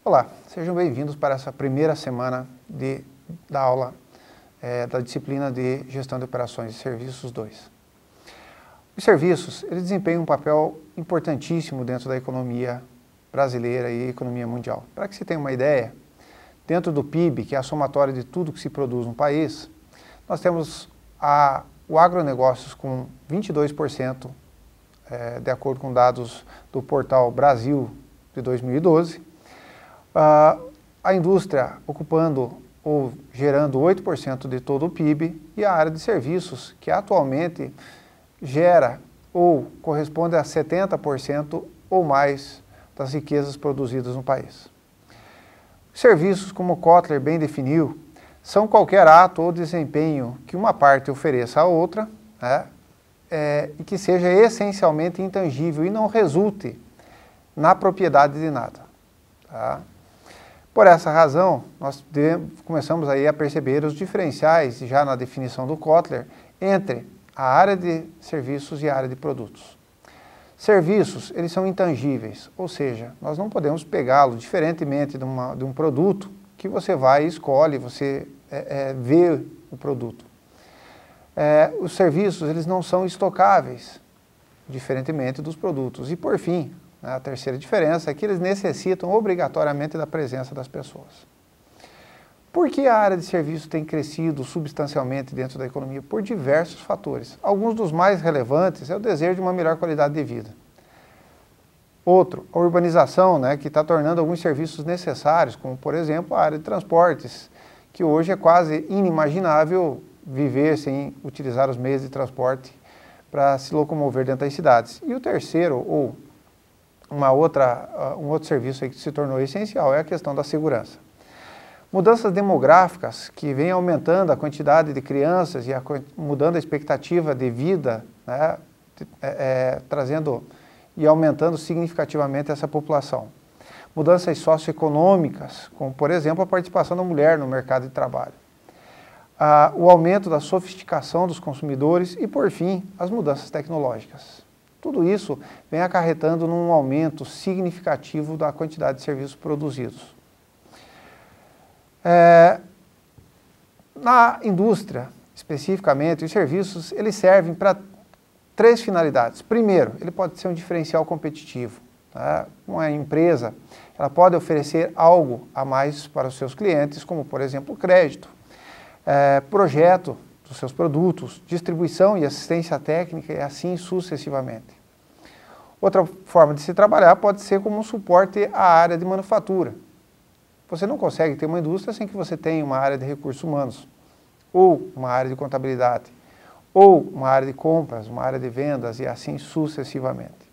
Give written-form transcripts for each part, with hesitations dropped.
Olá, sejam bem-vindos para essa primeira semana da aula da disciplina de Gestão de Operações e Serviços 2. Os serviços, eles desempenham um papel importantíssimo dentro da economia brasileira e economia mundial. Para que você tenha uma ideia, dentro do PIB, que é a somatória de tudo que se produz no país, nós temos o agronegócios com 22%, de acordo com dados do portal Brasil de 2012, a indústria ocupando ou gerando 8% de todo o PIB e a área de serviços, que atualmente gera ou corresponde a 70% ou mais das riquezas produzidas no país. Serviços, como Kotler bem definiu, são qualquer ato ou desempenho que uma parte ofereça à outra, e que seja essencialmente intangível e não resulte na propriedade de nada. Tá? Por essa razão, nós começamos aí a perceber os diferenciais, já na definição do Kotler, entre a área de serviços e a área de produtos. Serviços, eles são intangíveis, ou seja, nós não podemos pegá-lo diferentemente de um produto que você vai e escolhe, você vê o produto. Os serviços, eles não são estocáveis, diferentemente dos produtos. E por fim, a terceira diferença é que eles necessitam obrigatoriamente da presença das pessoas. Por que a área de serviços tem crescido substancialmente dentro da economia? Por diversos fatores. Alguns dos mais relevantes é o desejo de uma melhor qualidade de vida. Outro, a urbanização, que está tornando alguns serviços necessários, como por exemplo a área de transportes, que hoje é quase inimaginável viver sem utilizar os meios de transporte para se locomover dentro das cidades. E o terceiro, ou um outro serviço aí que se tornou essencial, é a questão da segurança. Mudanças demográficas que vêm aumentando a quantidade de crianças e mudando a expectativa de vida, trazendo e aumentando significativamente essa população. Mudanças socioeconômicas, como por exemplo a participação da mulher no mercado de trabalho. O aumento da sofisticação dos consumidores e, por fim, as mudanças tecnológicas. Tudo isso vem acarretando num aumento significativo da quantidade de serviços produzidos. Na indústria, especificamente, os serviços eles servem para três finalidades. Primeiro, ele pode ser um diferencial competitivo. Uma empresa ela pode oferecer algo a mais para os seus clientes, como, por exemplo, crédito, projeto dos seus produtos, distribuição e assistência técnica e assim sucessivamente. Outra forma de se trabalhar pode ser como um suporte à área de manufatura. Você não consegue ter uma indústria sem que você tenha uma área de recursos humanos, ou uma área de contabilidade, ou uma área de compras, uma área de vendas e assim sucessivamente.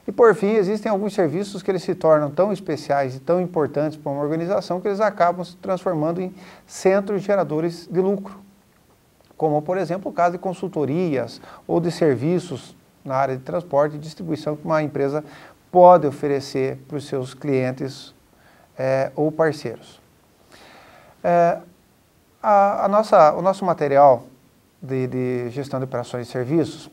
E por fim, existem alguns serviços que eles se tornam tão especiais e tão importantes para uma organização que eles acabam se transformando em centros geradores de lucro, como por exemplo o caso de consultorias ou de serviços na área de transporte e distribuição que uma empresa pode oferecer para os seus clientes ou parceiros. O nosso material de gestão de operações e serviços,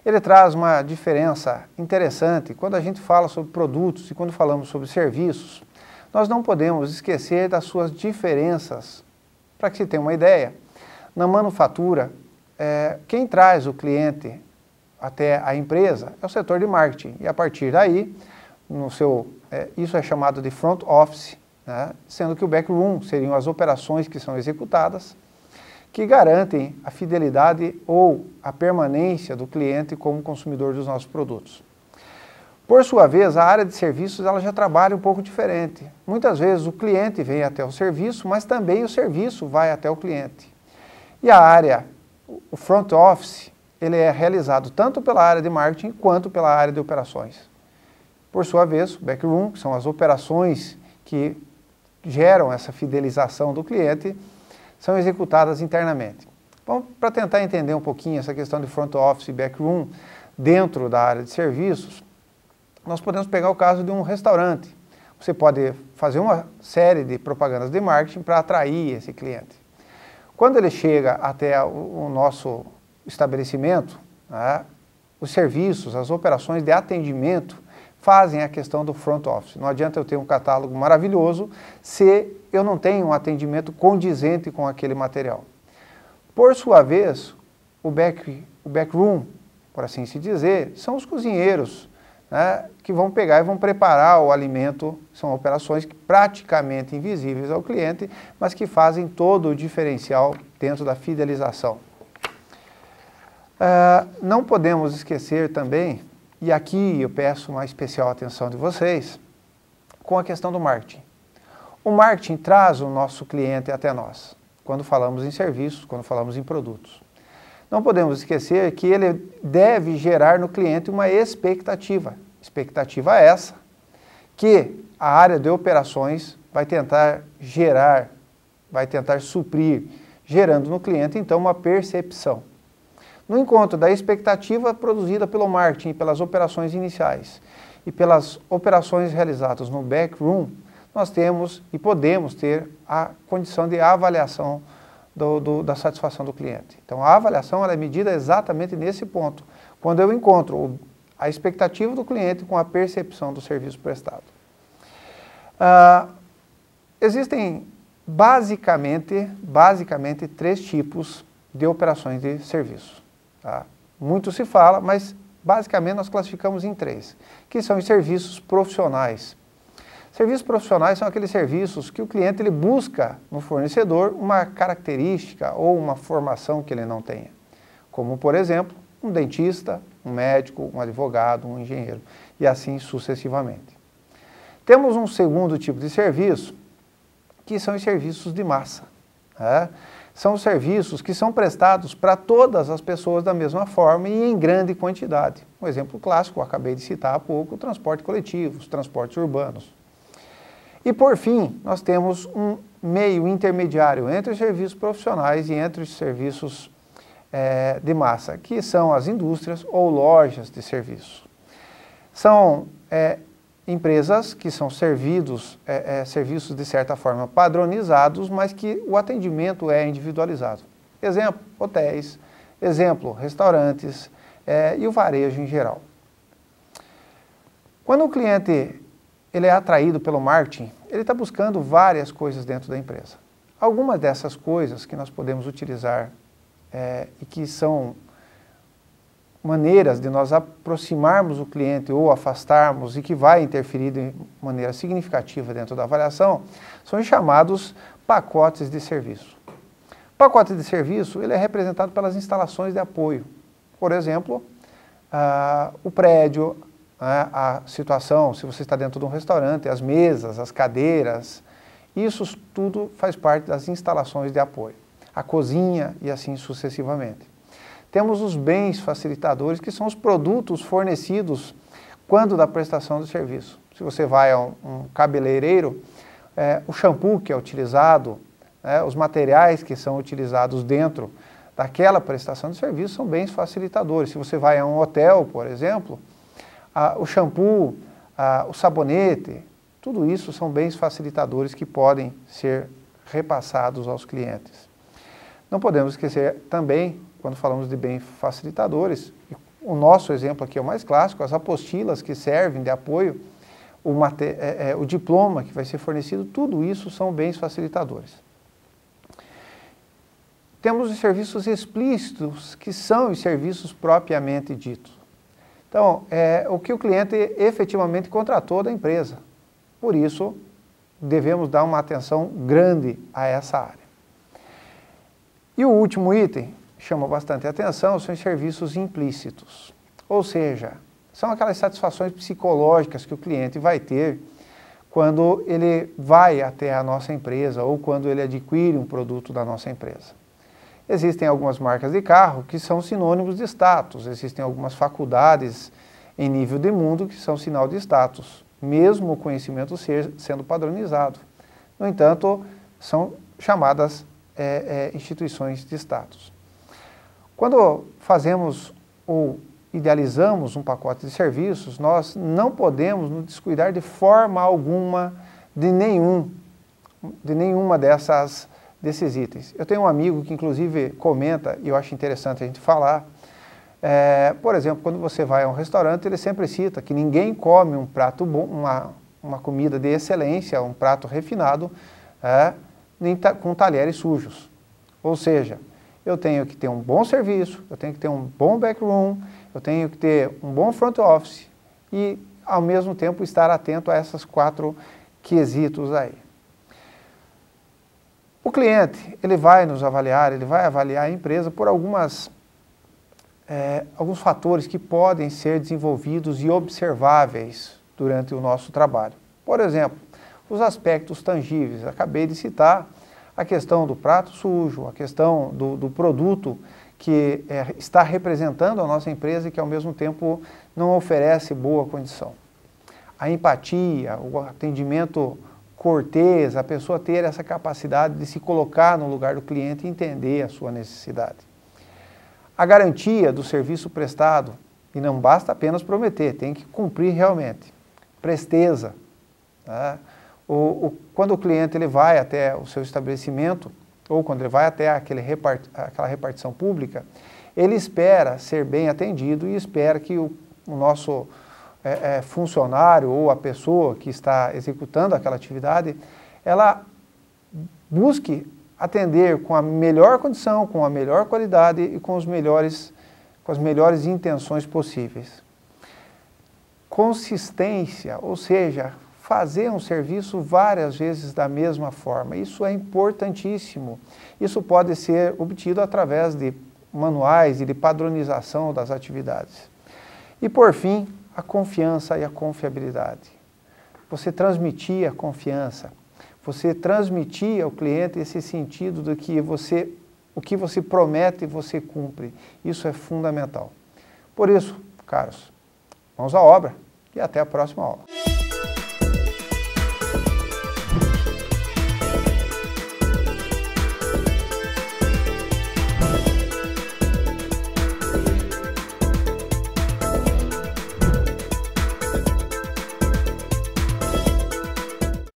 ele traz uma diferença interessante quando a gente fala sobre produtos e quando falamos sobre serviços. Nós não podemos esquecer das suas diferenças. Para que você tenha uma ideia, na manufatura, quem traz o cliente até a empresa é o setor de marketing. E a partir daí, isso é chamado de front office, sendo que o back room seriam as operações que são executadas, que garantem a fidelidade ou a permanência do cliente como consumidor dos nossos produtos. Por sua vez, a área de serviços ela já trabalha um pouco diferente. Muitas vezes o cliente vem até o serviço, mas também o serviço vai até o cliente. E a área, o front office, ele é realizado tanto pela área de marketing quanto pela área de operações. Por sua vez, o backroom, que são as operações que geram essa fidelização do cliente, são executadas internamente. Bom, para tentar entender um pouquinho essa questão de front office e backroom dentro da área de serviços, nós podemos pegar o caso de um restaurante. Você pode fazer uma série de propagandas de marketing para atrair esse cliente. Quando ele chega até o nosso estabelecimento, os serviços, as operações de atendimento fazem a questão do front office. Não adianta eu ter um catálogo maravilhoso se eu não tenho um atendimento condizente com aquele material. Por sua vez, o backroom, por assim se dizer, são os cozinheiros, né, que vão pegar e vão preparar o alimento. São operações praticamente invisíveis ao cliente, mas que fazem todo o diferencial dentro da fidelização. Não podemos esquecer também, e aqui eu peço uma especial atenção de vocês, com a questão do marketing. O marketing traz o nosso cliente até nós, quando falamos em serviços, quando falamos em produtos. Não podemos esquecer que ele deve gerar no cliente uma expectativa. Expectativa essa que a área de operações vai tentar gerar, vai tentar suprir, gerando no cliente, então, uma percepção. No encontro da expectativa produzida pelo marketing, pelas operações iniciais e pelas operações realizadas no backroom, nós temos e podemos ter a condição de avaliação da satisfação do cliente. Então, a avaliação ela é medida exatamente nesse ponto, quando eu encontro a expectativa do cliente com a percepção do serviço prestado. Existem basicamente 3 tipos de operações de serviço. Tá? Muito se fala, mas basicamente nós classificamos em 3, que são os serviços profissionais. Serviços profissionais são aqueles serviços que o cliente ele busca no fornecedor uma característica ou uma formação que ele não tenha. Como, por exemplo, um dentista, um médico, um advogado, um engenheiro, e assim sucessivamente. Temos um segundo tipo de serviço, que são os serviços de massa. Né? São os serviços que são prestados para todas as pessoas da mesma forma e em grande quantidade. Um exemplo clássico, eu acabei de citar há pouco, o transporte coletivo, os transportes urbanos. E, por fim, nós temos um meio intermediário entre os serviços profissionais e entre os serviços de massa, que são as indústrias ou lojas de serviço. São empresas que são serviços de certa forma padronizados, mas que o atendimento é individualizado. Exemplo, hotéis, exemplo, restaurantes e o varejo em geral. Quando o cliente ele é atraído pelo marketing, ele está buscando várias coisas dentro da empresa. Algumas dessas coisas que nós podemos utilizar e que são maneiras de nós aproximarmos o cliente ou afastarmos e que vai interferir de maneira significativa dentro da avaliação, são os chamados pacotes de serviço. O pacote de serviço ele é representado pelas instalações de apoio. Por exemplo, o prédio, a situação, se você está dentro de um restaurante, as mesas, as cadeiras, isso tudo faz parte das instalações de apoio. A cozinha e assim sucessivamente. Temos os bens facilitadores, que são os produtos fornecidos quando da prestação do serviço. Se você vai a um cabeleireiro, o shampoo que é utilizado, os materiais que são utilizados dentro daquela prestação de serviço são bens facilitadores. Se você vai a um hotel, por exemplo, o shampoo, o sabonete, tudo isso são bens facilitadores que podem ser repassados aos clientes. Não podemos esquecer também, quando falamos de bens facilitadores, o nosso exemplo aqui é o mais clássico, as apostilas que servem de apoio, o diploma que vai ser fornecido, tudo isso são bens facilitadores. Temos os serviços explícitos, que são os serviços propriamente ditos. Então, o que o cliente efetivamente contratou da empresa. Por isso, devemos dar uma atenção grande a essa área. E o último item, chama bastante atenção, são os serviços implícitos. Ou seja, são aquelas satisfações psicológicas que o cliente vai ter quando ele vai até a nossa empresa ou quando ele adquire um produto da nossa empresa. Existem algumas marcas de carro que são sinônimos de status, existem algumas faculdades em nível de mundo que são sinal de status, mesmo o conhecimento sendo padronizado. No entanto, são chamadas instituições de status. Quando fazemos ou idealizamos um pacote de serviços, nós não podemos nos descuidar de forma alguma de nenhuma desses itens. Eu tenho um amigo que inclusive comenta, e eu acho interessante a gente falar, Por exemplo, quando você vai a um restaurante, ele sempre cita que ninguém come um prato bom, uma comida de excelência, um prato refinado, com talheres sujos. Ou seja, eu tenho que ter um bom serviço, eu tenho que ter um bom backroom, eu tenho que ter um bom front office e, ao mesmo tempo, estar atento a essas 4 quesitos aí. O cliente, ele vai nos avaliar, ele vai avaliar a empresa por alguns fatores que podem ser desenvolvidos e observáveis durante o nosso trabalho. Por exemplo, os aspectos tangíveis. Acabei de citar a questão do prato sujo, a questão do produto que está representando a nossa empresa e que, ao mesmo tempo, não oferece boa condição. A empatia, o atendimento cortês, a pessoa ter essa capacidade de se colocar no lugar do cliente e entender a sua necessidade. A garantia do serviço prestado, e não basta apenas prometer, tem que cumprir realmente. Presteza. Né? Quando o cliente ele vai até o seu estabelecimento, ou quando ele vai até aquela repartição pública, ele espera ser bem atendido e espera que o nosso funcionário ou a pessoa que está executando aquela atividade, ela busque atender com a melhor condição, com a melhor qualidade e com as melhores intenções possíveis. Consistência, ou seja, fazer um serviço várias vezes da mesma forma. Isso é importantíssimo. Isso pode ser obtido através de manuais e de padronização das atividades. E, por fim, a confiança e a confiabilidade. Você transmitir a confiança, você transmitir ao cliente esse sentido de que o que você promete, você cumpre. Isso é fundamental. Por isso, caros, mãos à obra e até a próxima aula.